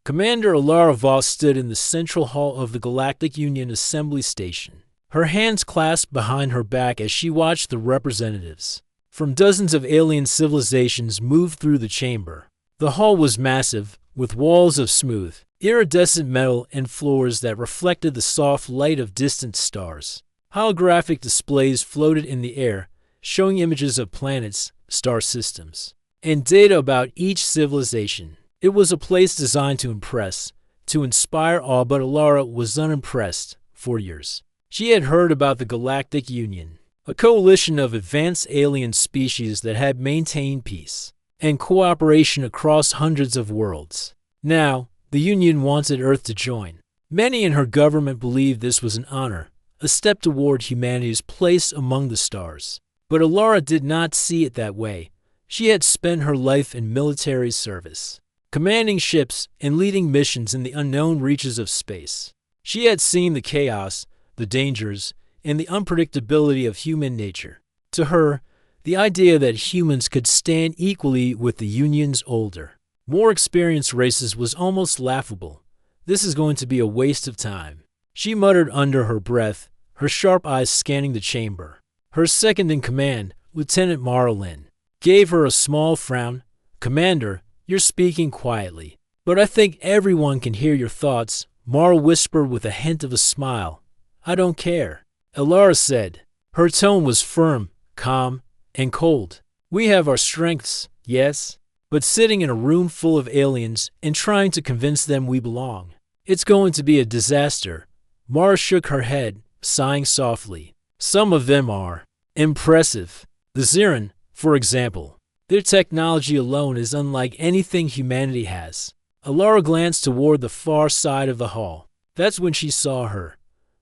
Commander Alara Voss stood in the central hall of the Galactic Union Assembly Station, her hands clasped behind her back as she watched the representatives from dozens of alien civilizations move through the chamber. The hall was massive, with walls of smooth, iridescent metal and floors that reflected the soft light of distant stars. Holographic displays floated in the air, showing images of planets, star systems, and data about each civilization. It was a place designed to impress, to inspire awe, but Alara was unimpressed for years. She had heard about the Galactic Union, a coalition of advanced alien species that had maintained peace and cooperation across hundreds of worlds. Now, the Union wanted Earth to join. Many in her government believed this was an honor, a step toward humanity's place among the stars. But Alara did not see it that way. She had spent her life in military service, commanding ships and leading missions in the unknown reaches of space. She had seen the chaos, the dangers, and the unpredictability of human nature. To her, the idea that humans could stand equally with the Union's older, more experienced races was almost laughable. This is going to be a waste of time, she muttered under her breath, her sharp eyes scanning the chamber. Her second-in-command, Lieutenant Marlin, gave her a small frown. "Commander, you're speaking quietly, but I think everyone can hear your thoughts," Marl whispered with a hint of a smile. "I don't care," Alara said. Her tone was firm, calm, and cold. "We have our strengths, yes, but sitting in a room full of aliens and trying to convince them we belong, it's going to be a disaster." Mara shook her head, sighing softly. "Some of them are impressive. The Ziran, for example. Their technology alone is unlike anything humanity has." Alara glanced toward the far side of the hall. That's when she saw her.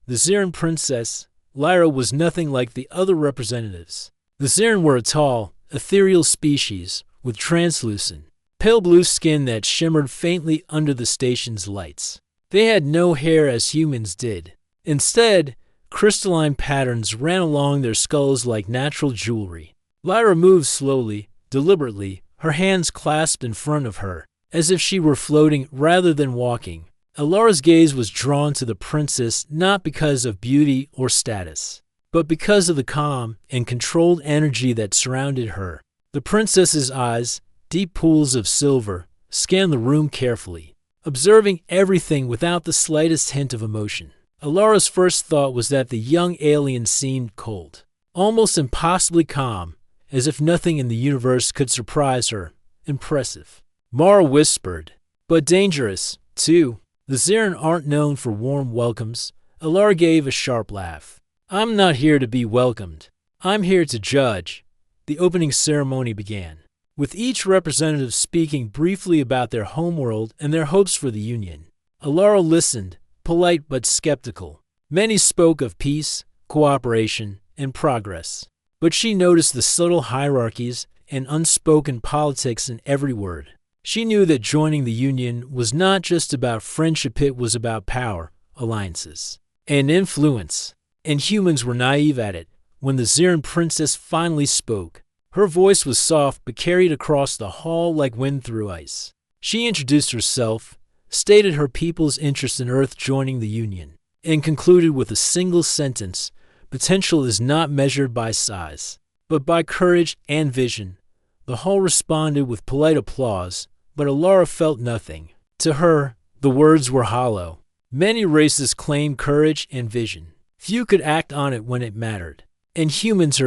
The Ziran princess, Lyra, was nothing like the other representatives. The Ziran were a tall, ethereal species with translucent, pale blue skin that shimmered faintly under the station's lights. They had no hair as humans did. Instead, crystalline patterns ran along their skulls like natural jewelry. Lyra moved slowly, deliberately, her hands clasped in front of her, as if she were floating rather than walking. Alara's gaze was drawn to the princess not because of beauty or status, but because of the calm and controlled energy that surrounded her. The princess's eyes, deep pools of silver, scanned the room carefully, observing everything without the slightest hint of emotion. Alara's first thought was that the young alien seemed cold, almost impossibly calm, as if nothing in the universe could surprise her. Impressive, Mara whispered, but dangerous, too. The Ziran aren't known for warm welcomes. Alara gave a sharp laugh. "I'm not here to be welcomed. I'm here to judge." The opening ceremony began, with each representative speaking briefly about their homeworld and their hopes for the Union. Alara listened, polite but skeptical. Many spoke of peace, cooperation, and progress, but she noticed the subtle hierarchies and unspoken politics in every word. She knew that joining the Union was not just about friendship, it was about power, alliances, and influence. And humans were naive at it. When the Ziran princess finally spoke, her voice was soft but carried across the hall like wind through ice. She introduced herself, stated her people's interest in Earth joining the Union, and concluded with a single sentence: "Potential is not measured by size, but by courage and vision." The hall responded with polite applause, but Alara felt nothing. To her, the words were hollow. Many races claimed courage and vision. Few could act on it when it mattered. And humans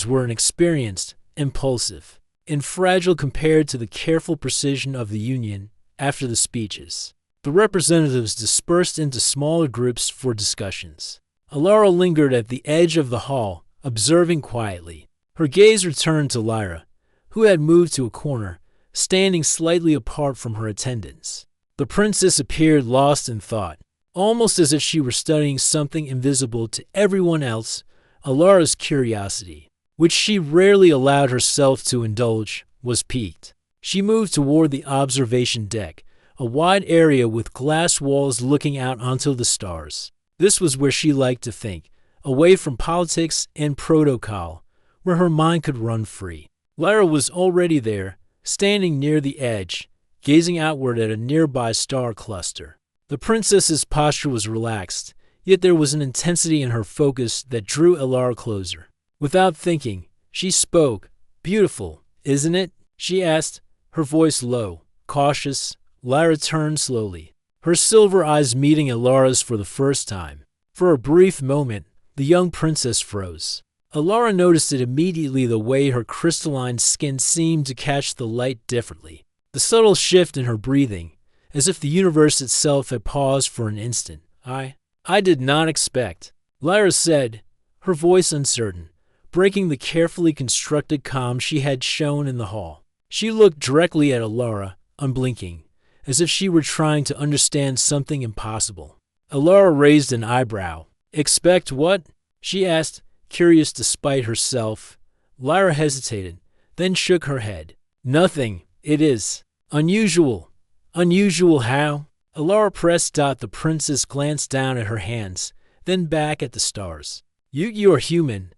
were inexperienced, impulsive, and fragile compared to the careful precision of the Union. After the speeches, the representatives dispersed into smaller groups for discussions. Alara lingered at the edge of the hall, observing quietly. Her gaze returned to Lyra, who had moved to a corner, standing slightly apart from her attendants. The princess appeared lost in thought, almost as if she were studying something invisible to everyone else. Alara's curiosity, which she rarely allowed herself to indulge, was piqued. She moved toward the observation deck, a wide area with glass walls looking out onto the stars. This was where she liked to think, away from politics and protocol, where her mind could run free. Lyra was already there, standing near the edge, gazing outward at a nearby star cluster. The princess's posture was relaxed, yet there was an intensity in her focus that drew Elara closer. Without thinking, she spoke. "Beautiful, isn't it?" she asked, her voice low, cautious. Lyra turned slowly, her silver eyes meeting Elara's for the first time. For a brief moment, the young princess froze. Elara noticed it immediately, the way her crystalline skin seemed to catch the light differently. The subtle shift in her breathing, as if the universe itself had paused for an instant. I did not expect," Lyra said, her voice uncertain, breaking the carefully constructed calm she had shown in the hall. She looked directly at Elara, unblinking, as if she were trying to understand something impossible. Elara raised an eyebrow. "Expect what?" she asked, curious despite herself. Lyra hesitated, then shook her head. "Nothing. It is unusual." "Unusual how?" Elara pressed. The princess glanced down at her hands, then back at the stars. You are human."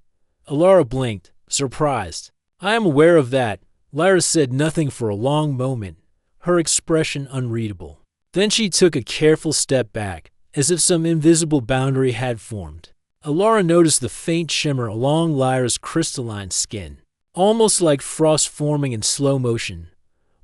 Elara blinked, surprised. "I am aware of that." Lyra said nothing for a long moment, her expression unreadable. Then she took a careful step back, as if some invisible boundary had formed. Elara noticed the faint shimmer along Lyra's crystalline skin, almost like frost forming in slow motion.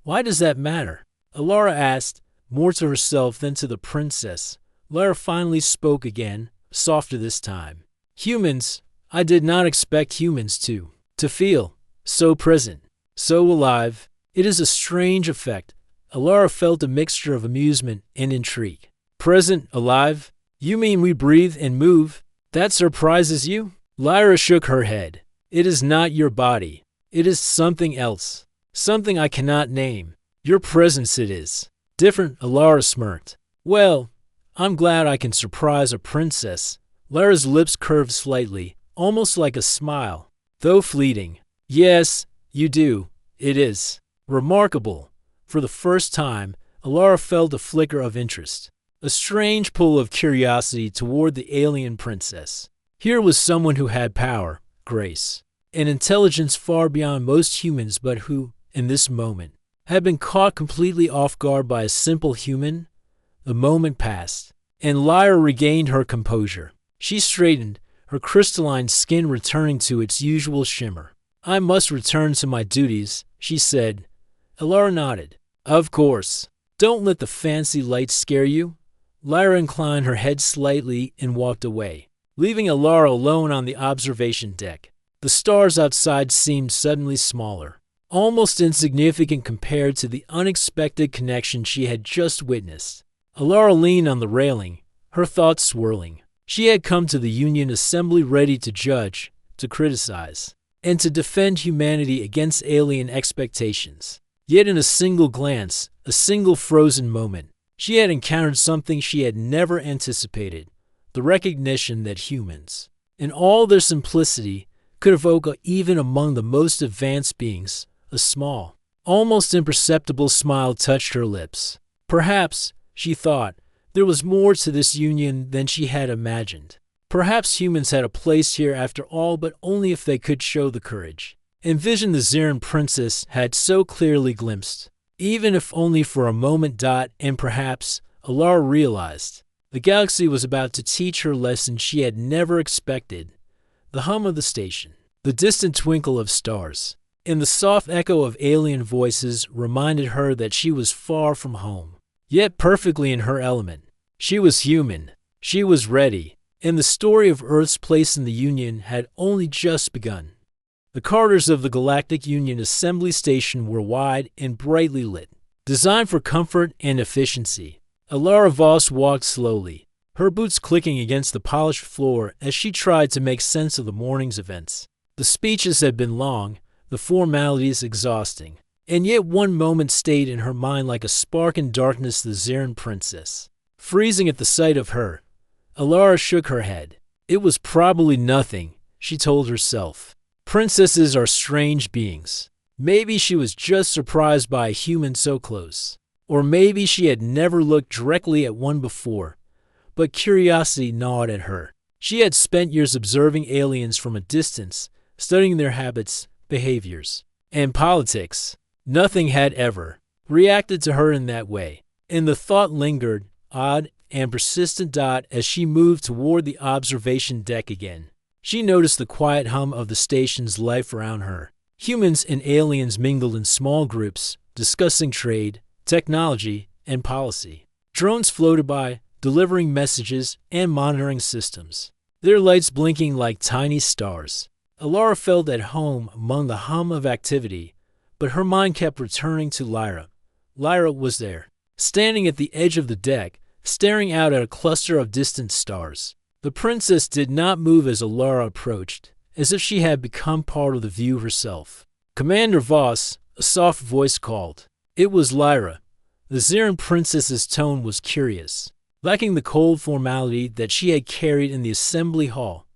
"Why does that matter?" Elara asked, more to herself than to the princess. Lyra finally spoke again, softer this time. "Humans, I did not expect humans to feel so present, so alive. It is a strange effect." Elara felt a mixture of amusement and intrigue. "Present, alive? You mean we breathe and move? That surprises you?" Lyra shook her head. "It is not your body. It is something else. Something I cannot name. Your presence it is." "Different," Elara smirked. "Well, I'm glad I can surprise a princess." Lyra's lips curved slightly, almost like a smile, though fleeting. "Yes, you do. It is remarkable." For the first time, Elara felt a flicker of interest, a strange pull of curiosity toward the alien princess. Here was someone who had power, grace, and intelligence far beyond most humans, but who, in this moment, had been caught completely off guard by a simple human. The moment passed, and Lyra regained her composure. She straightened, her crystalline skin returning to its usual shimmer. "I must return to my duties," she said. Elara nodded. "Of course. Don't let the fancy lights scare you." Lyra inclined her head slightly and walked away, leaving Elara alone on the observation deck. The stars outside seemed suddenly smaller, almost insignificant compared to the unexpected connection she had just witnessed. Elara leaned on the railing, her thoughts swirling. She had come to the Union Assembly ready to judge, to criticize, and to defend humanity against alien expectations. Yet in a single glance, a single frozen moment, she had encountered something she had never anticipated: the recognition that humans, in all their simplicity, could evoke even among the most advanced beings. A small, almost imperceptible smile touched her lips. Perhaps, she thought, there was more to this union than she had imagined. Perhaps humans had a place here after all, but only if they could show the courage and vision the Xeran princess had so clearly glimpsed, even if only for a moment. And perhaps, Elara realized, the galaxy was about to teach her lesson she had never expected. The hum of the station, the distant twinkle of stars, and the soft echo of alien voices reminded her that she was far from home, yet perfectly in her element. She was human. She was ready. And the story of Earth's place in the Union had only just begun. The corridors of the Galactic Union Assembly Station were wide and brightly lit, designed for comfort and efficiency. Elara Voss walked slowly, her boots clicking against the polished floor as she tried to make sense of the morning's events. The speeches had been long, the formalities exhausting, and yet one moment stayed in her mind like a spark in darkness: the Xeran princess. Freezing at the sight of her, Elara shook her head. It was probably nothing, she told herself. Princesses are strange beings. Maybe she was just surprised by a human so close. Or maybe she had never looked directly at one before, but curiosity gnawed at her. She had spent years observing aliens from a distance, studying their habits, behaviors, and politics. Nothing had ever, reacted to her in that way. And the thought lingered, odd and persistent, as she moved toward the observation deck again. She noticed the quiet hum of the station's life around her. Humans and aliens mingled in small groups, discussing trade, technology, and policy. Drones floated by, delivering messages and monitoring systems, their lights blinking like tiny stars. Alara felt at home among the hum of activity, but her mind kept returning to Lyra. Lyra was there, standing at the edge of the deck, staring out at a cluster of distant stars. The princess did not move as Alara approached, as if she had become part of the view herself. "Commander Voss," a soft voice called. It was Lyra. The Xeran princess's tone was curious, lacking the cold formality that she had carried in the assembly hall.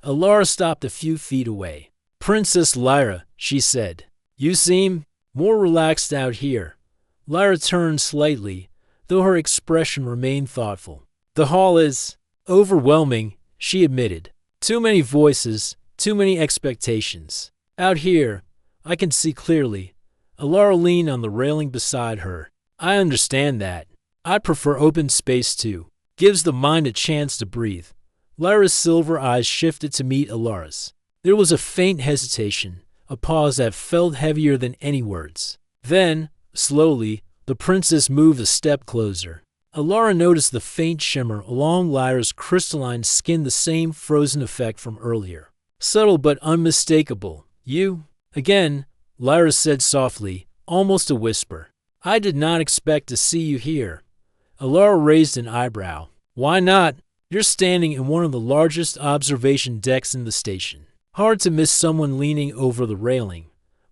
Alara stopped a few feet away. "Princess Lyra," she said, "you seem more relaxed out here." Lyra turned slightly, though her expression remained thoughtful. "The hall is overwhelming," she admitted. "Too many voices, too many expectations. Out here, I can see clearly." Alara leaned on the railing beside her. "I understand that. I prefer open space too. Gives the mind a chance to breathe." Lyra's silver eyes shifted to meet Alara's. There was a faint hesitation, a pause that felt heavier than any words. Then, slowly, the princess moved a step closer. Alara noticed the faint shimmer along Lyra's crystalline skin, the same frozen effect from earlier. Subtle but unmistakable. "You?" Again, Lyra said softly, almost a whisper. "I did not expect to see you here." Alara raised an eyebrow. "Why not? You're standing in one of the largest observation decks in the station. Hard to miss someone leaning over the railing."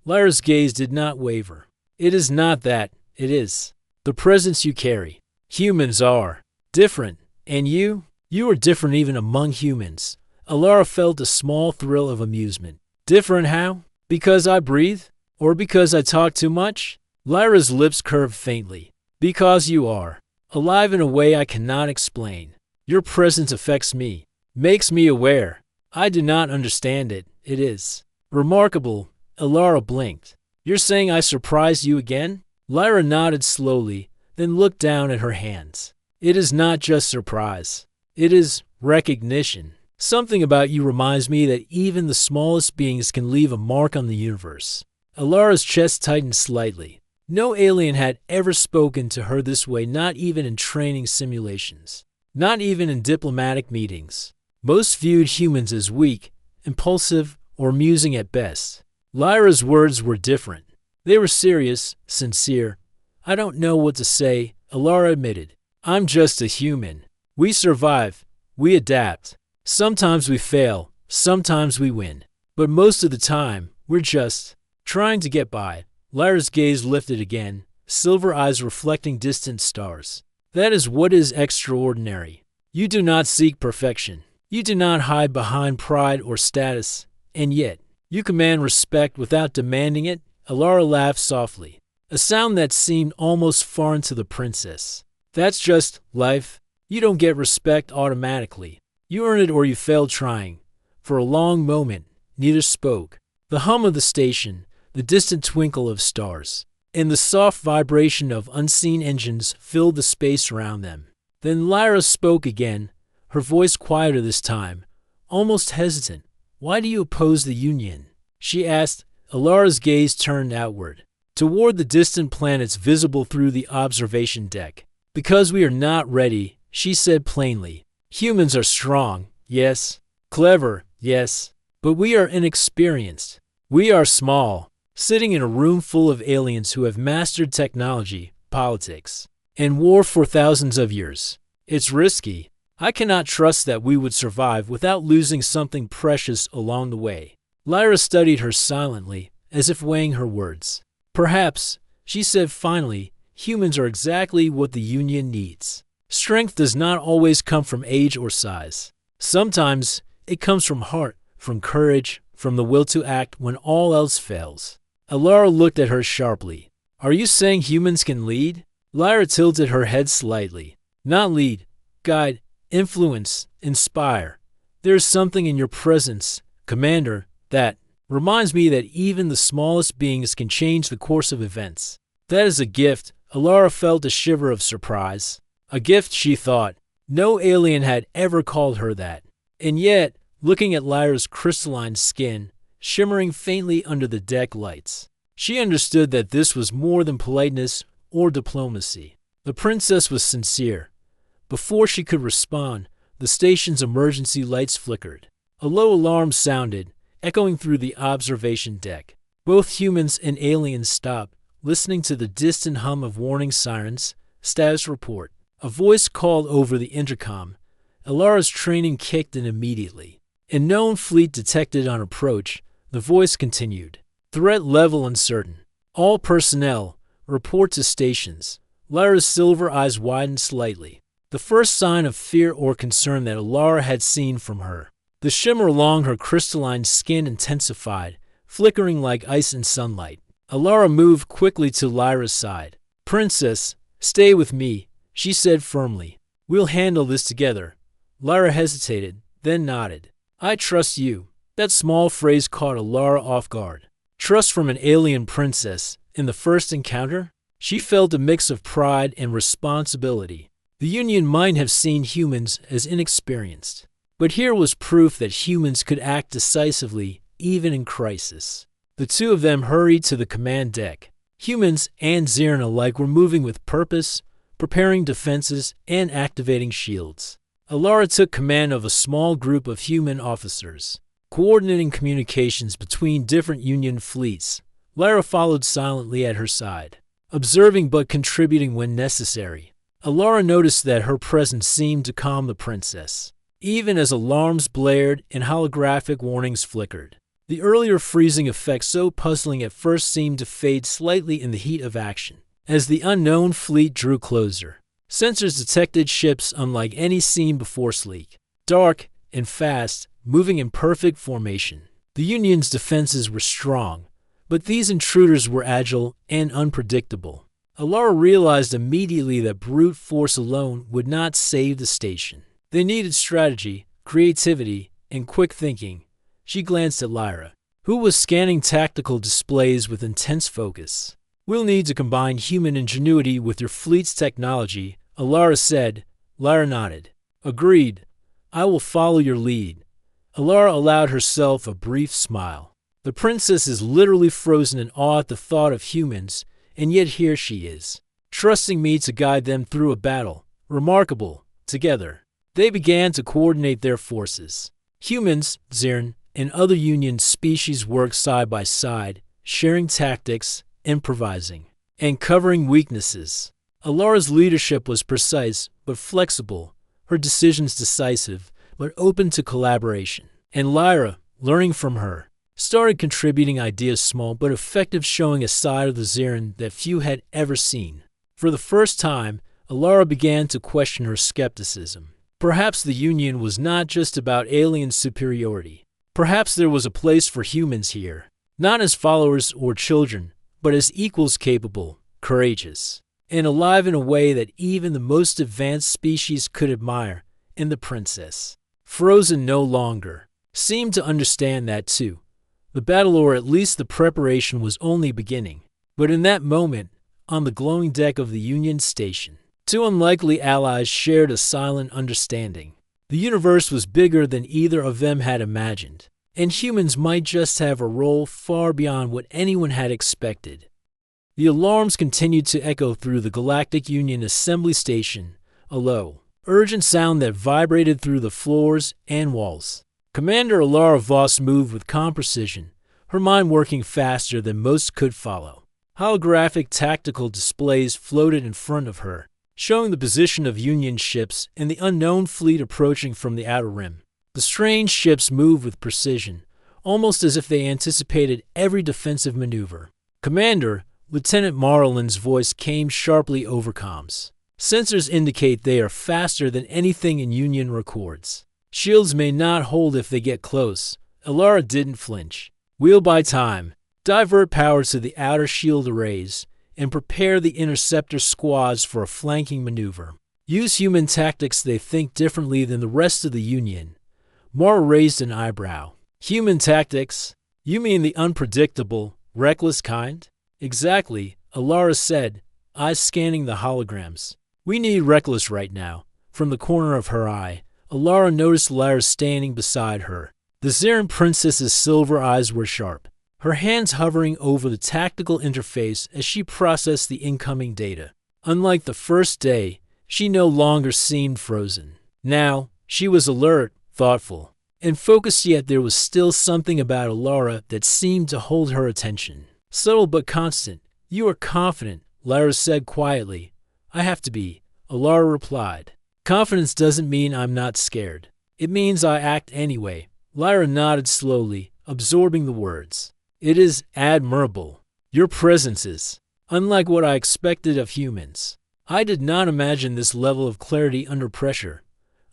Lyra's gaze did not waver. "It is not that. It is the presence you carry. Humans are different, and you are different even among humans." Alara felt a small thrill of amusement. "Different how? Because I breathe? Or because I talk too much?" Lyra's lips curved faintly. "Because you are. Alive in a way I cannot explain. Your presence affects me, makes me aware. I do not understand it. It is remarkable." Alara blinked. "You're saying I surprised you again?" Lyra nodded slowly, then looked down at her hands. "It is not just surprise. It is recognition. Something about you reminds me that even the smallest beings can leave a mark on the universe." Alara's chest tightened slightly. No alien had ever spoken to her this way, not even in training simulations, not even in diplomatic meetings. Most viewed humans as weak, impulsive, or amusing at best. Lyra's words were different. They were serious, sincere. "I don't know what to say," Alara admitted. "I'm just a human. We survive. We adapt. Sometimes we fail. Sometimes we win. But most of the time, we're just trying to get by." Lyra's gaze lifted again, silver eyes reflecting distant stars. "That is what is extraordinary. You do not seek perfection. You do not hide behind pride or status. And yet, you command respect without demanding it." Alara laughed softly, a sound that seemed almost foreign to the princess. "That's just life. You don't get respect automatically. You earn it or you fail trying." For a long moment, neither spoke. The hum of the station, the distant twinkle of stars, and the soft vibration of unseen engines filled the space around them. Then Lyra spoke again, her voice quieter this time, almost hesitant. "Why do you oppose the Union?" she asked. Alara's gaze turned outward, toward the distant planets visible through the observation deck. "Because we are not ready," she said plainly. "Humans are strong, yes. Clever, yes. But we are inexperienced. We are small, sitting in a room full of aliens who have mastered technology, politics, and war for thousands of years. It's risky. I cannot trust that we would survive without losing something precious along the way." Lyra studied her silently, as if weighing her words. "Perhaps," she said finally, "humans are exactly what the Union needs. Strength does not always come from age or size. Sometimes it comes from heart, from courage, from the will to act when all else fails." Alara looked at her sharply. "Are you saying humans can lead?" Lyra tilted her head slightly. "Not lead, guide, influence, inspire. There is something in your presence, Commander, that reminds me that even the smallest beings can change the course of events." That is a gift. Alara felt a shiver of surprise. A gift, she thought. No alien had ever called her that. And yet, looking at Lyra's crystalline skin, shimmering faintly under the deck lights, she understood that this was more than politeness or diplomacy. The princess was sincere. Before she could respond, the station's emergency lights flickered. A low alarm sounded, echoing through the observation deck. Both humans and aliens stopped, listening to the distant hum of warning sirens. Status report. A voice called over the intercom. Alara's training kicked in immediately. A known fleet detected on approach. The voice continued. Threat level uncertain. All personnel, report to stations. Lyra's silver eyes widened slightly. The first sign of fear or concern that Alara had seen from her. The shimmer along her crystalline skin intensified, flickering like ice in sunlight. Alara moved quickly to Lyra's side. Princess, stay with me, she said firmly. We'll handle this together. Lyra hesitated, then nodded. I trust you. That small phrase caught Alara off guard. Trust from an alien princess in the first encounter? She felt a mix of pride and responsibility. The Union might have seen humans as inexperienced, but here was proof that humans could act decisively even in crisis. The two of them hurried to the command deck. Humans and Xiran alike were moving with purpose, preparing defenses and activating shields. Alara took command of a small group of human officers, coordinating communications between different Union fleets. Lyra followed silently at her side, observing but contributing when necessary. Alara noticed that her presence seemed to calm the princess, even as alarms blared and holographic warnings flickered. The earlier freezing effect so puzzling at first seemed to fade slightly in the heat of action. As the unknown fleet drew closer, sensors detected ships unlike any seen before, sleek, dark, and fast, moving in perfect formation. The Union's defenses were strong, but these intruders were agile and unpredictable. Alara realized immediately that brute force alone would not save the station. They needed strategy, creativity, and quick thinking. She glanced at Lyra, who was scanning tactical displays with intense focus. We'll need to combine human ingenuity with your fleet's technology, Alara said. Lyra nodded. Agreed. I will follow your lead. Alara allowed herself a brief smile. The princess is literally frozen in awe at the thought of humans, and yet here she is, trusting me to guide them through a battle. Remarkable. Together, they began to coordinate their forces. Humans, Xiran, and other Union species worked side by side, sharing tactics, improvising, and covering weaknesses. Alara's leadership was precise but flexible, her decisions decisive but open to collaboration. And Lyra, learning from her, started contributing ideas small but effective, showing a side of the Xiran that few had ever seen. For the first time, Alara began to question her skepticism. Perhaps the Union was not just about alien superiority. Perhaps there was a place for humans here, not as followers or children, but as equals, capable, courageous, and alive in a way that even the most advanced species could admire. And the princess, frozen no longer, seemed to understand that too. The battle, or at least the preparation, was only beginning. But in that moment, on the glowing deck of the Union station, two unlikely allies shared a silent understanding. The universe was bigger than either of them had imagined, and humans might just have a role far beyond what anyone had expected. The alarms continued to echo through the Galactic Union assembly station, a low, urgent sound that vibrated through the floors and walls. Commander Alara Voss moved with calm precision, her mind working faster than most could follow. Holographic tactical displays floated in front of her, showing the position of Union ships and the unknown fleet approaching from the outer rim. The strange ships moved with precision, almost as if they anticipated every defensive maneuver. Commander, Lieutenant Marlin's voice came sharply over comms. Sensors indicate they are faster than anything in Union records. Shields may not hold if they get close. Alara didn't flinch. We'll buy time. Divert power to the outer shield arrays and prepare the interceptor squads for a flanking maneuver. Use human tactics. They think differently than the rest of the Union. Mara raised an eyebrow. Human tactics? You mean the unpredictable, reckless kind? Exactly, Alara said, eyes scanning the holograms. We need Reckless right now. From the corner of her eye, Alara noticed Lyra standing beside her. The Zarin princess's silver eyes were sharp, her hands hovering over the tactical interface as she processed the incoming data. Unlike the first day, she no longer seemed frozen. Now, she was alert, thoughtful, and focused, yet there was still something about Alara that seemed to hold her attention. Subtle but constant. You are confident, Lyra said quietly. I have to be, Alara replied. Confidence doesn't mean I'm not scared. It means I act anyway. Lyra nodded slowly, absorbing the words. It is admirable. Your presence is unlike what I expected of humans. I did not imagine this level of clarity under pressure.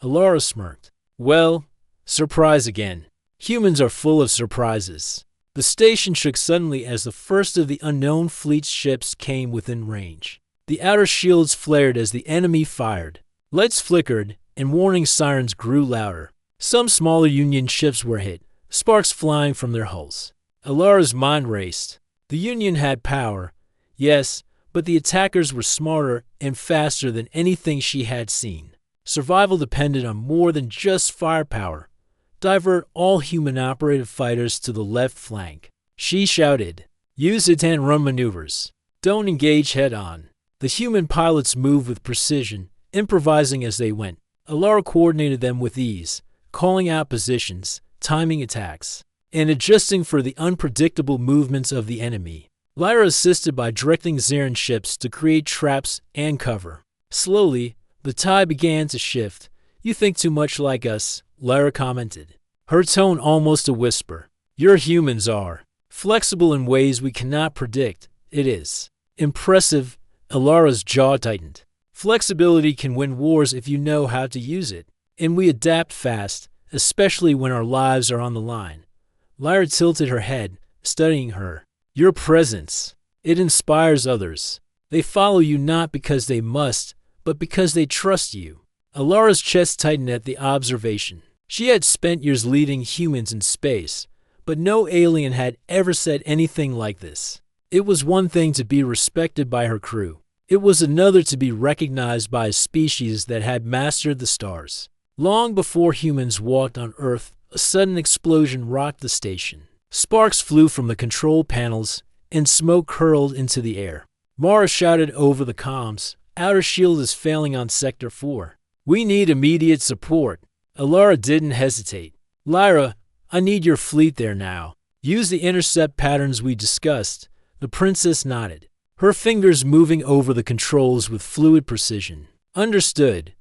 Alara smirked. Well, surprise again. Humans are full of surprises. The station shook suddenly as the first of the unknown fleet's ships came within range. The outer shields flared as the enemy fired. Lights flickered, and warning sirens grew louder. Some smaller Union ships were hit, sparks flying from their hulls. Alara's mind raced. The Union had power, yes, but the attackers were smarter and faster than anything she had seen. Survival depended on more than just firepower. Divert all human-operated fighters to the left flank. She shouted, use hit-and-run maneuvers. Don't engage head-on. The human pilots moved with precision, improvising as they went. Alara coordinated them with ease, calling out positions, timing attacks, and adjusting for the unpredictable movements of the enemy. Lyra assisted by directing Zarin ships to create traps and cover. Slowly, the tide began to shift. You think too much like us, Lyra commented, her tone almost a whisper. Your humans are flexible in ways we cannot predict. It is impressive. Alara's jaw tightened. Flexibility can win wars if you know how to use it, and we adapt fast, especially when our lives are on the line. Lyra tilted her head, studying her. Your presence, it inspires others. They follow you not because they must, but because they trust you. Alara's chest tightened at the observation. She had spent years leading humans in space, but no alien had ever said anything like this. It was one thing to be respected by her crew. It was another to be recognized by a species that had mastered the stars. Long before humans walked on Earth, a sudden explosion rocked the station. Sparks flew from the control panels, and smoke curled into the air. Mara shouted over the comms, outer shield is failing on Sector 4. We need immediate support. Alara didn't hesitate. Lyra, I need your fleet there now. Use the intercept patterns we discussed. The princess nodded, her fingers moving over the controls with fluid precision. Understood.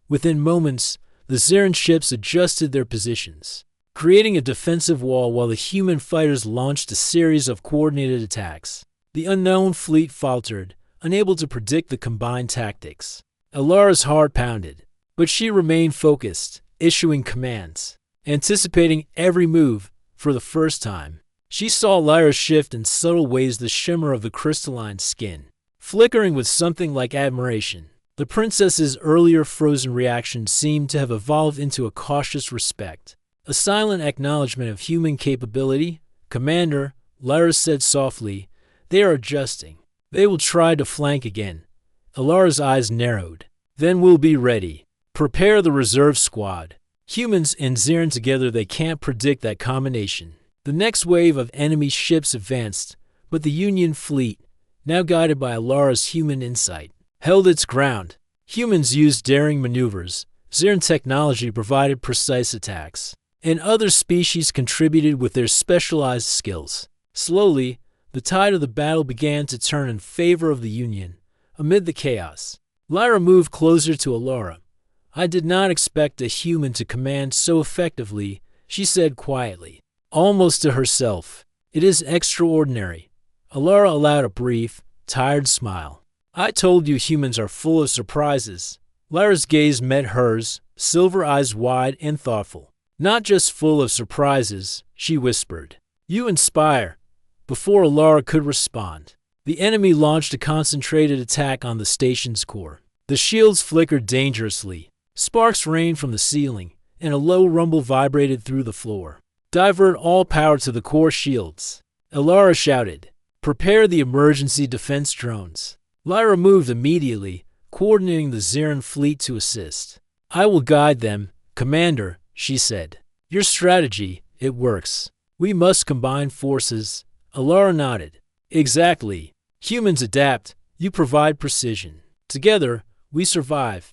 Within moments, the Zarin ships adjusted their positions, creating a defensive wall while the human fighters launched a series of coordinated attacks. The unknown fleet faltered, unable to predict the combined tactics. Alara's heart pounded, but she remained focused, issuing commands, anticipating every move. For the first time, she saw Lyra shift in subtle ways, the shimmer of the crystalline skin, flickering with something like admiration. The princess's earlier frozen reaction seemed to have evolved into a cautious respect, a silent acknowledgement of human capability. Commander, Lyra said softly, they are adjusting. They will try to flank again. Alara's eyes narrowed. Then we'll be ready. Prepare the reserve squad. Humans and Zarin together, they can't predict that combination. The next wave of enemy ships advanced, but the Union fleet, now guided by Alara's human insight, held its ground. Humans used daring maneuvers. Zarin technology provided precise attacks, and other species contributed with their specialized skills. Slowly, the tide of the battle began to turn in favor of the Union. Amid the chaos, Lyra moved closer to Alara. I did not expect a human to command so effectively, she said quietly, almost to herself. It is extraordinary. Alara allowed a brief, tired smile. I told you humans are full of surprises. Lyra's gaze met hers, silver eyes wide and thoughtful. Not just full of surprises, she whispered. You inspire. Before Alara could respond, the enemy launched a concentrated attack on the station's core. The shields flickered dangerously. Sparks rained from the ceiling, and a low rumble vibrated through the floor. Divert all power to the core shields, Alara shouted. Prepare the emergency defense drones. Lyra moved immediately, coordinating the Xeran fleet to assist. I will guide them, Commander, she said. Your strategy, it works. We must combine forces. Alara nodded. Exactly. Humans adapt, you provide precision. Together, we survive.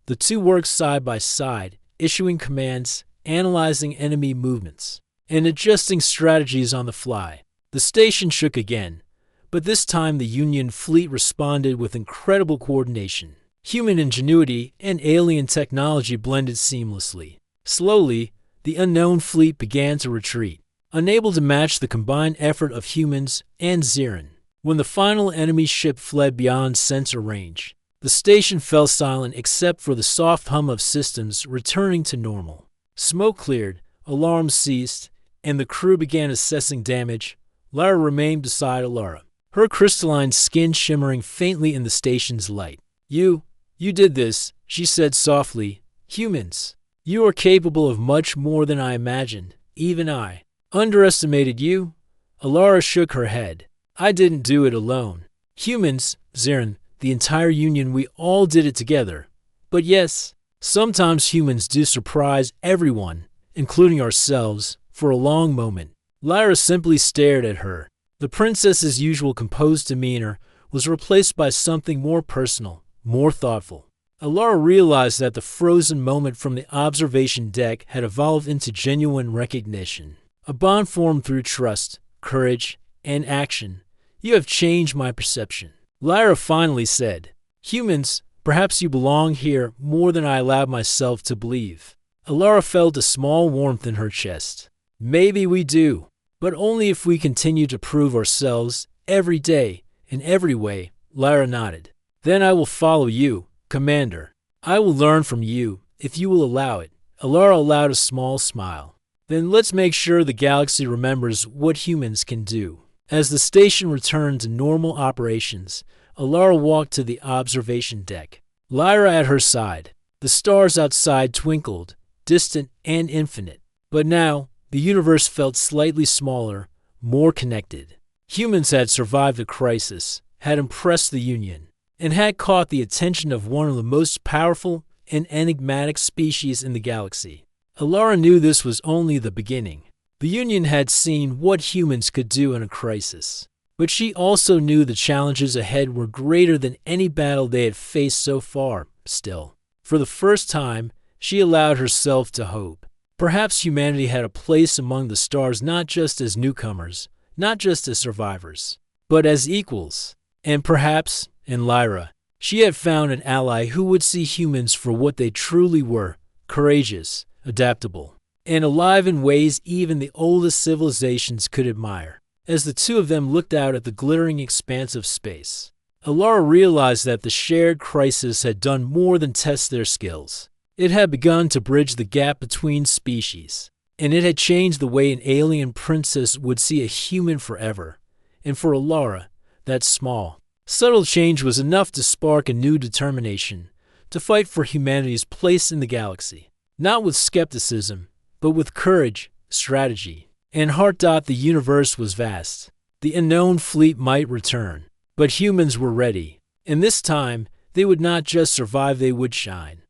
The two work side by side, issuing commands, analyzing enemy movements, and adjusting strategies on the fly. The station shook again, but this time the Union fleet responded with incredible coordination. Human ingenuity and alien technology blended seamlessly. Slowly, the unknown fleet began to retreat, unable to match the combined effort of humans and Xeran. When the final enemy ship fled beyond sensor range, the station fell silent except for the soft hum of systems returning to normal. Smoke cleared, alarms ceased, and the crew began assessing damage. Lyra remained beside Alara, her crystalline skin shimmering faintly in the station's light. You did this, she said softly. Humans, you are capable of much more than I imagined. Even I underestimated you. Alara shook her head. I didn't do it alone. Humans, Xeran, the entire Union, we all did it together. But yes, sometimes humans do surprise everyone, including ourselves, for a long moment. Lyra simply stared at her. The princess's usual composed demeanor was replaced by something more personal, more thoughtful. Alara realized that the frozen moment from the observation deck had evolved into genuine recognition. A bond formed through trust, courage, and action. You have changed my perception. Lyra finally said, Humans, perhaps you belong here more than I allowed myself to believe. Alara felt a small warmth in her chest. Maybe we do, but only if we continue to prove ourselves every day, in every way. Lyra nodded. Then I will follow you, Commander. I will learn from you, if you will allow it. Alara allowed a small smile. Then let's make sure the galaxy remembers what humans can do. As the station returned to normal operations, Alara walked to the observation deck. Lyra at her side. The stars outside twinkled, distant and infinite. But now, the universe felt slightly smaller, more connected. Humans had survived a crisis, had impressed the Union, and had caught the attention of one of the most powerful and enigmatic species in the galaxy. Alara knew this was only the beginning. The Union had seen what humans could do in a crisis, but she also knew the challenges ahead were greater than any battle they had faced so far. Still, for the first time, she allowed herself to hope. Perhaps humanity had a place among the stars, not just as newcomers, not just as survivors, but as equals. And perhaps, in Lyra, she had found an ally who would see humans for what they truly were: courageous, adaptable, and alive in ways even the oldest civilizations could admire. As the two of them looked out at the glittering expanse of space, Alara realized that the shared crisis had done more than test their skills. It had begun to bridge the gap between species, and it had changed the way an alien princess would see a human forever. And for Alara, that small, subtle change was enough to spark a new determination to fight for humanity's place in the galaxy, not with skepticism, but with courage, strategy, and heart. The universe was vast. The unknown fleet might return, but humans were ready, and this time they would not just survive, they would shine.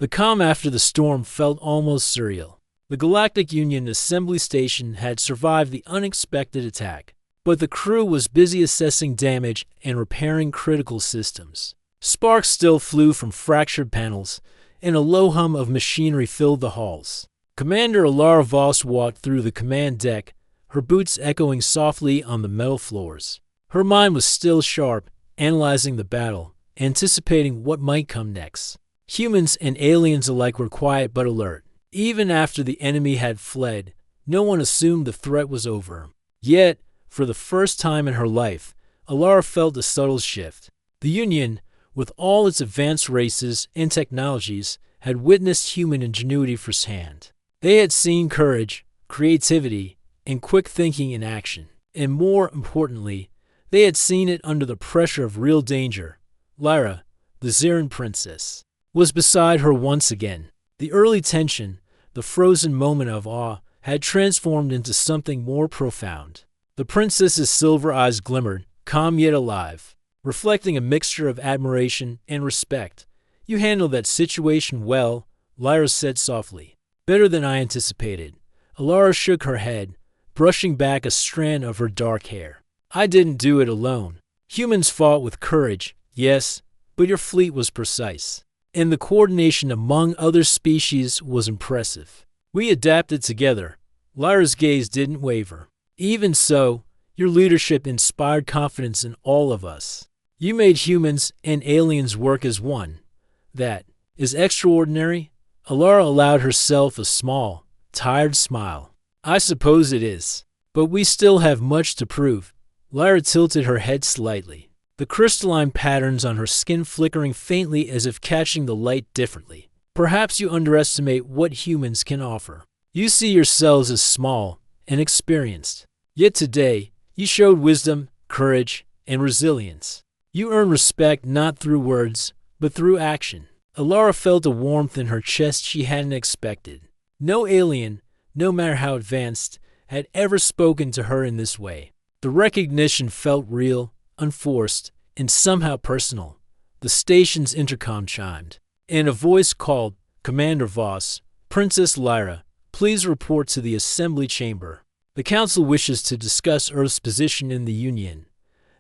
The calm after the storm felt almost surreal. The Galactic Union Assembly Station had survived the unexpected attack, but the crew was busy assessing damage and repairing critical systems. Sparks still flew from fractured panels, and a low hum of machinery filled the halls. Commander Alara Voss walked through the command deck, her boots echoing softly on the metal floors. Her mind was still sharp, analyzing the battle, anticipating what might come next. Humans and aliens alike were quiet but alert. Even after the enemy had fled, no one assumed the threat was over. Yet, for the first time in her life, Alara felt a subtle shift. The Union, with all its advanced races and technologies, had witnessed human ingenuity firsthand. They had seen courage, creativity, and quick thinking in action. And more importantly, they had seen it under the pressure of real danger. Lyra, the Xeran princess, was beside her once again. The early tension, the frozen moment of awe, had transformed into something more profound. The princess's silver eyes glimmered, calm yet alive, reflecting a mixture of admiration and respect. "You handled that situation well," Lyra said softly. "Better than I anticipated." Alara shook her head, brushing back a strand of her dark hair. "I didn't do it alone. Humans fought with courage, yes, but your fleet was precise. And the coordination among other species was impressive. We adapted together." Lyra's gaze didn't waver. "Even so, your leadership inspired confidence in all of us. You made humans and aliens work as one. That is extraordinary." Alara allowed herself a small, tired smile. "I suppose it is. But we still have much to prove." Lyra tilted her head slightly, the crystalline patterns on her skin flickering faintly as if catching the light differently. "Perhaps you underestimate what humans can offer. You see yourselves as small and experienced. Yet today, you showed wisdom, courage, and resilience. You earned respect not through words, but through action." Alara felt a warmth in her chest she hadn't expected. No alien, no matter how advanced, had ever spoken to her in this way. The recognition felt real, unforced, and somehow personal. The station's intercom chimed, and a voice called, "Commander Voss, Princess Lyra, please report to the assembly chamber. The council wishes to discuss Earth's position in the Union."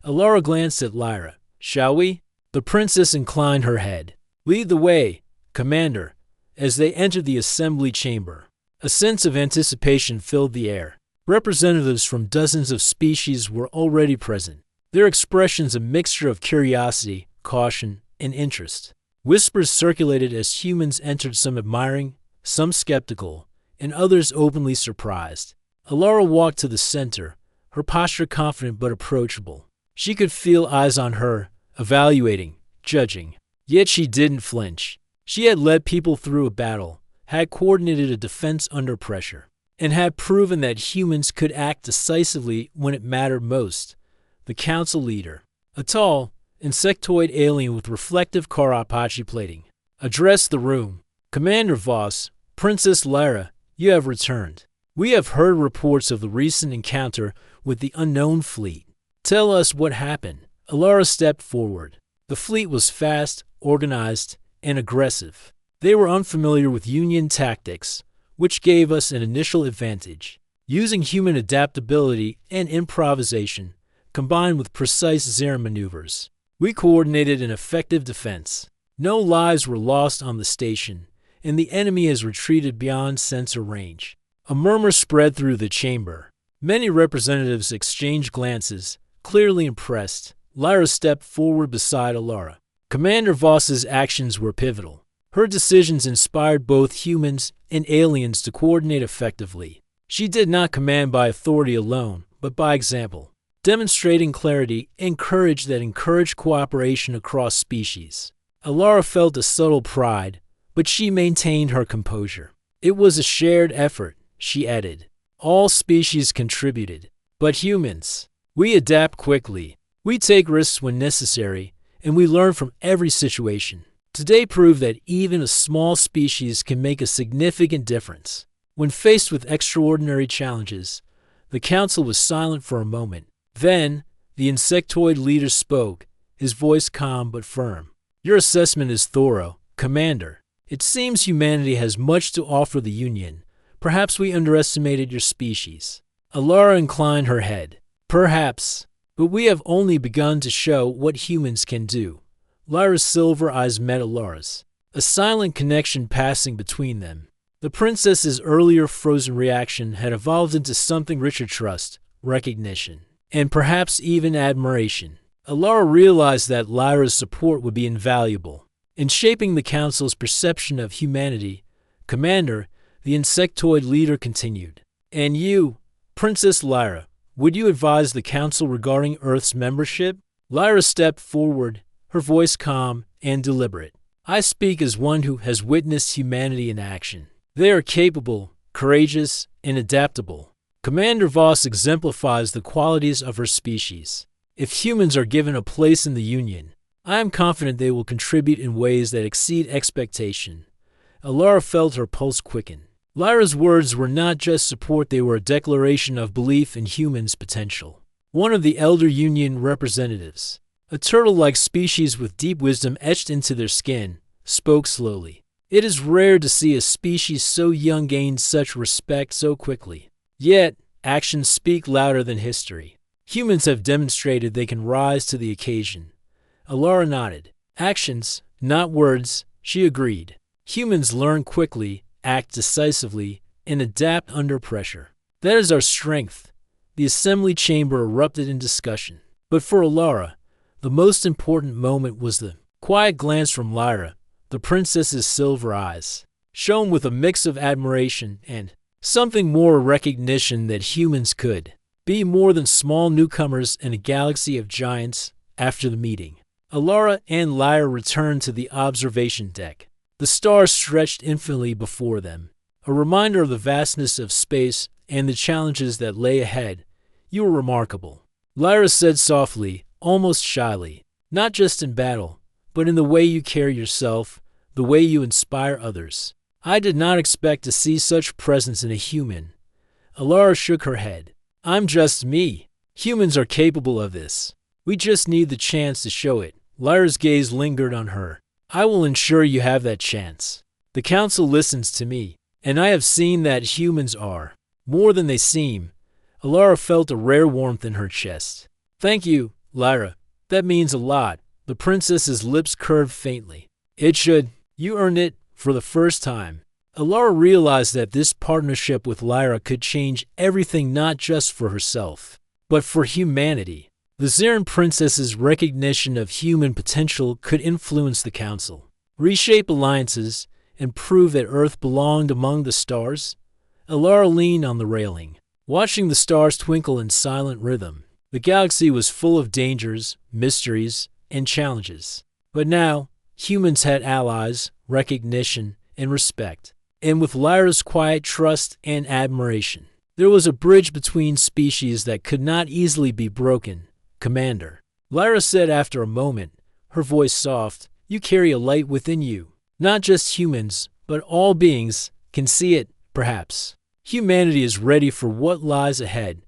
Alara glanced at Lyra. "Shall we?" The princess inclined her head. "Lead the way, Commander." As they entered the assembly chamber, a sense of anticipation filled the air. Representatives from dozens of species were already present, their expressions a mixture of curiosity, caution, and interest. Whispers circulated as humans entered, some admiring, some skeptical, and others openly surprised. Alara walked to the center, her posture confident but approachable. She could feel eyes on her, evaluating, judging. Yet she didn't flinch. She had led people through a battle, had coordinated a defense under pressure, and had proven that humans could act decisively when it mattered most. The council leader, a tall, insectoid alien with reflective Karapachi plating, addressed the room. "Commander Voss, Princess Lyra, you have returned. We have heard reports of the recent encounter with the unknown fleet. Tell us what happened." Alara stepped forward. The fleet was fast, organized, and aggressive. They were unfamiliar with Union tactics, which gave us an initial advantage. Using human adaptability and improvisation, combined with precise Zera maneuvers, we coordinated an effective defense. No lives were lost on the station, and the enemy has retreated beyond sensor range. A murmur spread through the chamber. Many representatives exchanged glances, clearly impressed. Lyra stepped forward beside Alara. Commander Voss's actions were pivotal. Her decisions inspired both humans and aliens to coordinate effectively. She did not command by authority alone, but by example, demonstrating clarity and courage that encouraged cooperation across species. Alara felt a subtle pride, but she maintained her composure. "It was a shared effort," she added. "All species contributed, but humans, we adapt quickly. We take risks when necessary, and we learn from every situation. Today proved that even a small species can make a significant difference." When faced with extraordinary challenges, the council was silent for a moment. Then, the insectoid leader spoke, his voice calm but firm. "Your assessment is thorough, Commander. It seems humanity has much to offer the Union. Perhaps we underestimated your species." Alara inclined her head. "Perhaps. But we have only begun to show what humans can do." Lyra's silver eyes met Alara's, a silent connection passing between them. The princess's earlier frozen reaction had evolved into something richer: trust, recognition, and perhaps even admiration. Alara realized that Lyra's support would be invaluable in shaping the council's perception of humanity. "Commander," the insectoid leader continued, "and you, Princess Lyra, would you advise the council regarding Earth's membership?" Lyra stepped forward, her voice calm and deliberate. "I speak as one who has witnessed humanity in action. They are capable, courageous, and adaptable. Commander Voss exemplifies the qualities of her species. If humans are given a place in the Union, I am confident they will contribute in ways that exceed expectation." Alara felt her pulse quicken. Lyra's words were not just support, they were a declaration of belief in humans' potential. One of the elder Union representatives, a turtle-like species with deep wisdom etched into their skin, spoke slowly. It is rare to see a species so young gain such respect so quickly. Yet, actions speak louder than history. Humans have demonstrated they can rise to the occasion. Alara nodded. Actions, not words, she agreed. Humans learn quickly, act decisively, and adapt under pressure. That is our strength. The assembly chamber erupted in discussion. But for Alara, the most important moment was the quiet glance from Lyra. The princess's silver eyes shone with a mix of admiration and something more, recognition that humans could be more than small newcomers in a galaxy of giants. After the meeting, Alara and Lyra returned to the observation deck. The stars stretched infinitely before them, a reminder of the vastness of space and the challenges that lay ahead. You were remarkable, Lyra said softly, almost shyly, not just in battle, but in the way you carry yourself, the way you inspire others. I did not expect to see such presence in a human. Alara shook her head. I'm just me. Humans are capable of this. We just need the chance to show it. Lyra's gaze lingered on her. I will ensure you have that chance. The council listens to me, and I have seen that humans are more than they seem. Alara felt a rare warmth in her chest. Thank you, Lyra. That means a lot. The princess's lips curved faintly. It should. You earned it for the first time. Alara realized that this partnership with Lyra could change everything, not just for herself, but for humanity. The Zarin princess's recognition of human potential could influence the council, reshape alliances, and prove that Earth belonged among the stars. Alara leaned on the railing, watching the stars twinkle in silent rhythm. The galaxy was full of dangers, mysteries, and challenges. But now, humans had allies, recognition, and respect. And with Lyra's quiet trust and admiration, there was a bridge between species that could not easily be broken. Commander, Lyra said after a moment, her voice soft, you carry a light within you. Not just humans, but all beings can see it, perhaps. Humanity is ready for what lies ahead.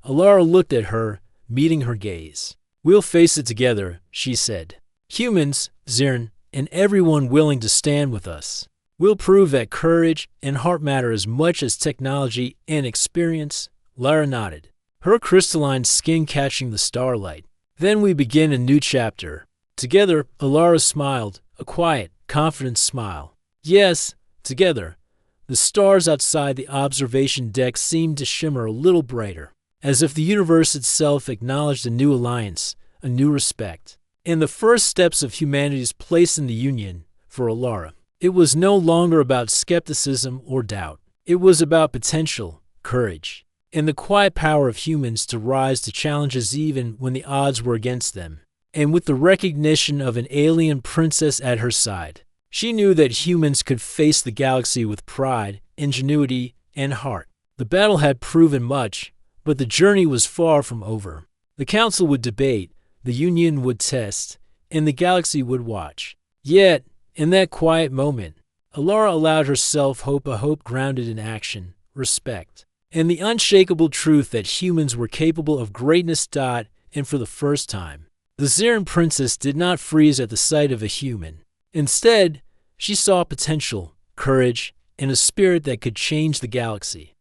Alara looked at her, meeting her gaze. We'll face it together, she said. Humans, Zarin, and everyone willing to stand with us. We'll prove that courage and heart matter as much as technology and experience. Lyra nodded, her crystalline skin catching the starlight. Then we begin a new chapter. Together, Alara smiled, a quiet, confident smile. Yes, together. The stars outside the observation deck seemed to shimmer a little brighter, as if the universe itself acknowledged a new alliance, a new respect. In the first steps of humanity's place in the Union, for Alara, it was no longer about skepticism or doubt. It was about potential, courage, and the quiet power of humans to rise to challenges even when the odds were against them. And with the recognition of an alien princess at her side, she knew that humans could face the galaxy with pride, ingenuity, and heart. The battle had proven much, but the journey was far from over. The council would debate, the Union would test, and the galaxy would watch. Yet, in that quiet moment, Alara allowed herself hope, a hope grounded in action, respect, and the unshakable truth that humans were capable of greatness. And for the first time, the Zarin princess did not freeze at the sight of a human. Instead, she saw potential, courage, and a spirit that could change the galaxy.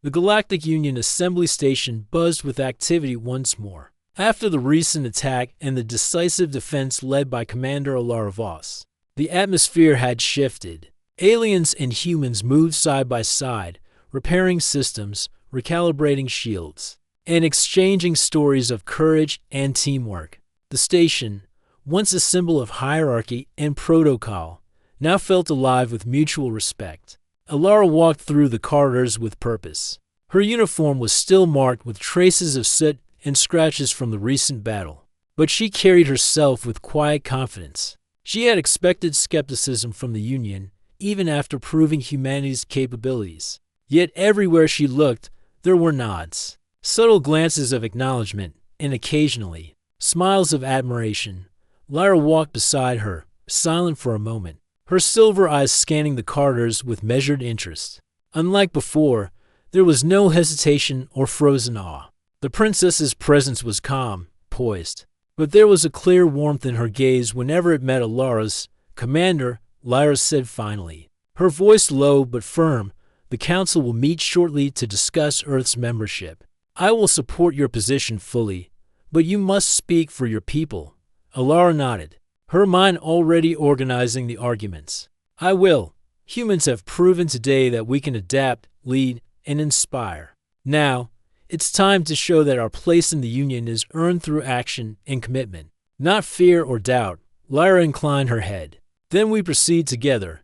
The Galactic Union Assembly Station buzzed with activity once more. After the recent attack and the decisive defense led by Commander Alara Voss, the atmosphere had shifted. Aliens and humans moved side by side, repairing systems, recalibrating shields, and exchanging stories of courage and teamwork. The station, once a symbol of hierarchy and protocol, now felt alive with mutual respect. Alara walked through the corridors with purpose. Her uniform was still marked with traces of soot and scratches from the recent battle, but she carried herself with quiet confidence. She had expected skepticism from the Union, even after proving humanity's capabilities. Yet everywhere she looked, there were nods, subtle glances of acknowledgement, and occasionally, smiles of admiration. Lyra walked beside her, silent for a moment, her silver eyes scanning the corridors with measured interest. Unlike before, there was no hesitation or frozen awe. The princess's presence was calm, poised, but there was a clear warmth in her gaze whenever it met Alara's. "Commander," Lyra said finally, her voice low but firm, "the Council will meet shortly to discuss Earth's membership. I will support your position fully, but you must speak for your people." Alara nodded, her mind already organizing the arguments. "I will. Humans have proven today that we can adapt, lead, and inspire. Now, it's time to show that our place in the Union is earned through action and commitment, not fear or doubt." Lyra inclined her head. "Then we proceed together."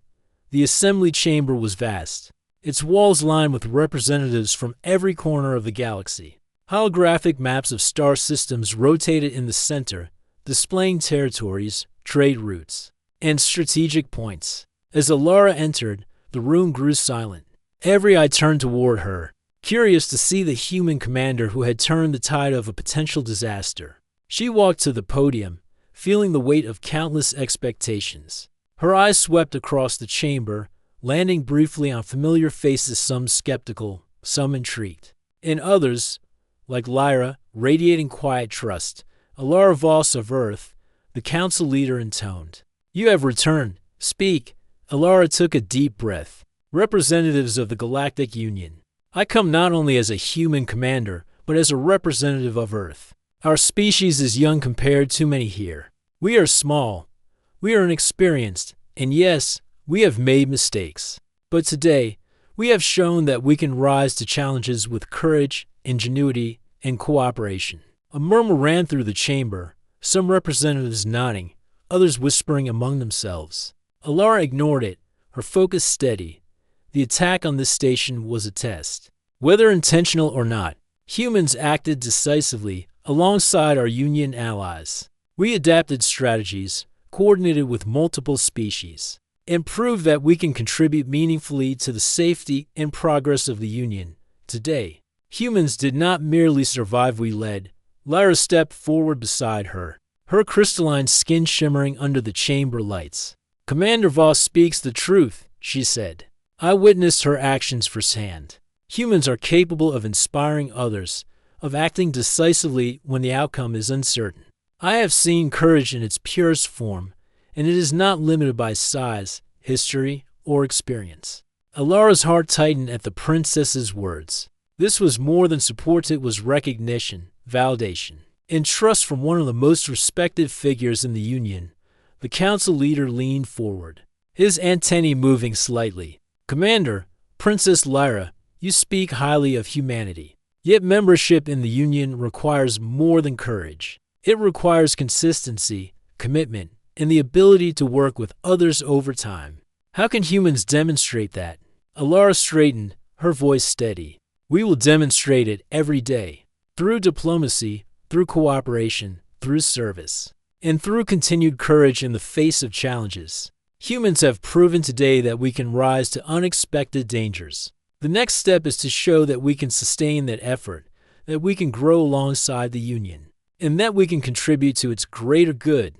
The assembly chamber was vast, its walls lined with representatives from every corner of the galaxy. Holographic maps of star systems rotated in the center, displaying territories, trade routes, and strategic points. As Alara entered, the room grew silent. Every eye turned toward her, curious to see the human commander who had turned the tide of a potential disaster. She walked to the podium, feeling the weight of countless expectations. Her eyes swept across the chamber, landing briefly on familiar faces, some skeptical, some intrigued. In others, like Lyra, radiating quiet trust, Alara Voss of Earth, the council leader, intoned, "You have returned. Speak." Alara took a deep breath. "Representatives of the Galactic Union, I come not only as a human commander, but as a representative of Earth. Our species is young compared to many here. We are small. We are inexperienced, and yes, we have made mistakes. But today, we have shown that we can rise to challenges with courage, ingenuity, and cooperation." A murmur ran through the chamber, some representatives nodding, others whispering among themselves. Alara ignored it, her focus steady. The attack on this station was a test. Whether intentional or not, humans acted decisively alongside our Union allies. We adapted strategies, coordinated with multiple species, and proved that we can contribute meaningfully to the safety and progress of the Union. Today, humans did not merely survive, we led. Lyra stepped forward beside her, her crystalline skin shimmering under the chamber lights. "Commander Voss speaks the truth," she said. "I witnessed her actions firsthand. Humans are capable of inspiring others, of acting decisively when the outcome is uncertain. I have seen courage in its purest form, and it is not limited by size, history, or experience." Alara's heart tightened at the princess's words. This was more than support, it was recognition, validation, and trust from one of the most respected figures in the Union. The council leader leaned forward, his antennae moving slightly. "Commander, Princess Lyra, you speak highly of humanity. Yet membership in the Union requires more than courage. It requires consistency, commitment, and the ability to work with others over time. How can humans demonstrate that?" Alara straightened, her voice steady. "We will demonstrate it every day. Through diplomacy, through cooperation, through service, and through continued courage in the face of challenges. Humans have proven today that we can rise to unexpected dangers. The next step is to show that we can sustain that effort, that we can grow alongside the Union, and that we can contribute to its greater good."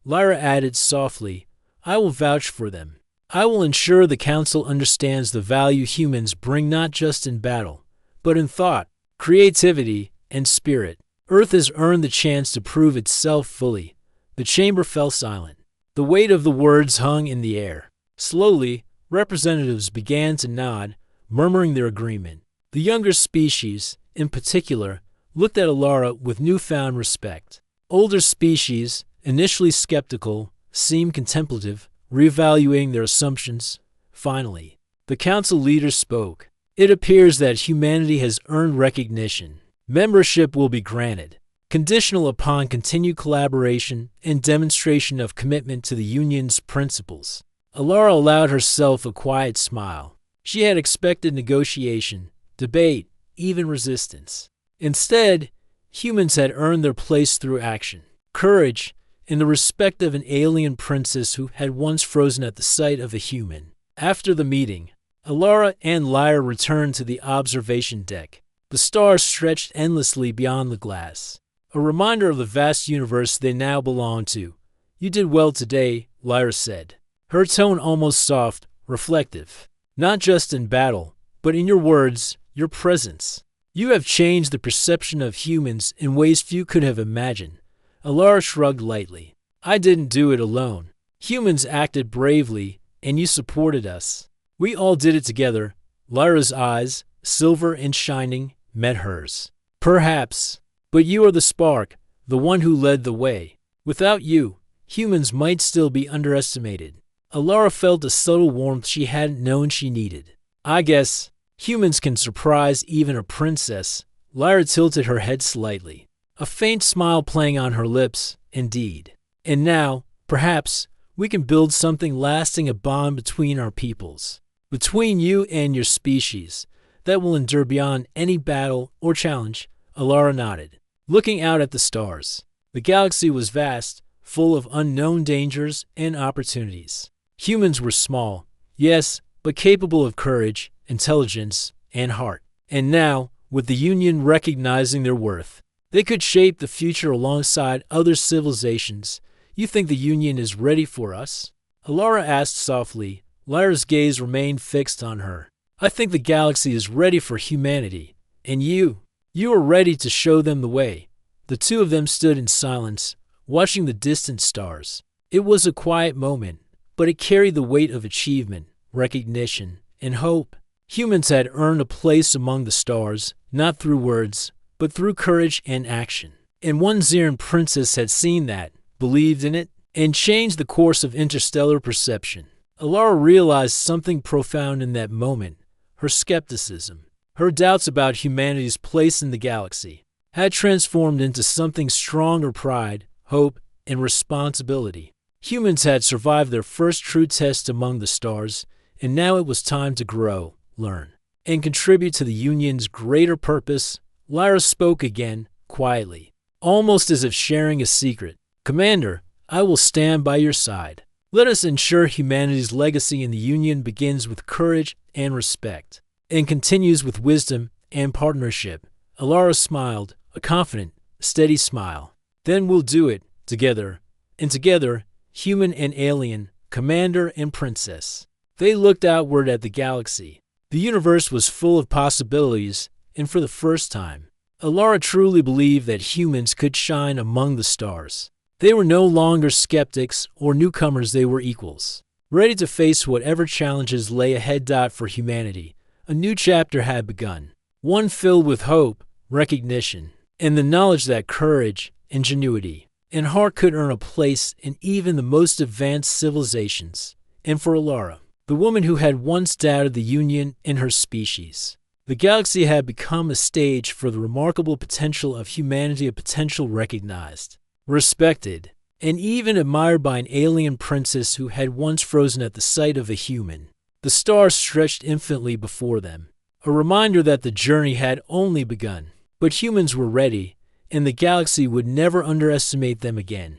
Lyra added softly, "I will vouch for them. I will ensure the Council understands the value humans bring not just in battle, but in thought, creativity, and spirit. Earth has earned the chance to prove itself fully." The chamber fell silent. The weight of the words hung in the air. Slowly, representatives began to nod, murmuring their agreement. The younger species, in particular, looked at Alara with newfound respect. Older species, initially skeptical, seemed contemplative, reevaluating their assumptions. Finally, the council leader spoke. "It appears that humanity has earned recognition. Membership will be granted, conditional upon continued collaboration and demonstration of commitment to the Union's principles." Alara allowed herself a quiet smile. She had expected negotiation, debate, even resistance. Instead, humans had earned their place through action, courage, and the respect of an alien princess who had once frozen at the sight of a human. After the meeting, Alara and Lyra returned to the observation deck. The stars stretched endlessly beyond the glass, a reminder of the vast universe they now belonged to. "You did well today," Lyra said, her tone almost soft, reflective. "Not just in battle, but in your words, your presence. You have changed the perception of humans in ways few could have imagined. Alara shrugged lightly. I didn't do it alone. Humans acted bravely, and you supported us. We all did it together. Lyra's eyes, silver and shining, met hers. Perhaps, but you are the spark, the one who led the way. Without you, humans might still be underestimated. Alara felt a subtle warmth she hadn't known she needed. I guess humans can surprise even a princess. Lyra tilted her head slightly, a faint smile playing on her lips, indeed. And now, perhaps, we can build something lasting, a bond between our peoples, between you and your species, that will endure beyond any battle or challenge. Alara nodded, looking out at the stars. The galaxy was vast, full of unknown dangers and opportunities. Humans were small, yes, but capable of courage, intelligence, and heart. And now, with the Union recognizing their worth, they could shape the future alongside other civilizations. You think the Union is ready for us? Alara asked softly. Lyra's gaze remained fixed on her. I think the galaxy is ready for humanity. And you are ready to show them the way. The two of them stood in silence, watching the distant stars. It was a quiet moment, but it carried the weight of achievement, recognition, and hope. Humans had earned a place among the stars, not through words, but through courage and action. And one Xeran princess had seen that, believed in it, and changed the course of interstellar perception. Alara realized something profound in that moment. Her skepticism, her doubts about humanity's place in the galaxy, had transformed into something stronger: pride, hope, and responsibility. Humans had survived their first true test among the stars, and now it was time to grow, learn, and contribute to the Union's greater purpose. Lyra spoke again, quietly, almost as if sharing a secret. Commander, I will stand by your side. Let us ensure humanity's legacy in the Union begins with courage and respect, and continues with wisdom and partnership. Alara smiled, a confident, steady smile. Then we'll do it, together. And together, human and alien, commander and princess. They looked outward at the galaxy. The universe was full of possibilities, and for the first time, Alara truly believed that humans could shine among the stars. They were no longer skeptics or newcomers, they were equals, ready to face whatever challenges lay ahead. For humanity, a new chapter had begun, one filled with hope, recognition, and the knowledge that courage, ingenuity, and heart could earn a place in even the most advanced civilizations. And for Alara, the woman who had once doubted the Union and her species, the galaxy had become a stage for the remarkable potential of humanity, a potential recognized, respected, and even admired by an alien princess who had once frozen at the sight of a human. The stars stretched infinitely before them, a reminder that the journey had only begun. But humans were ready, and the galaxy would never underestimate them again.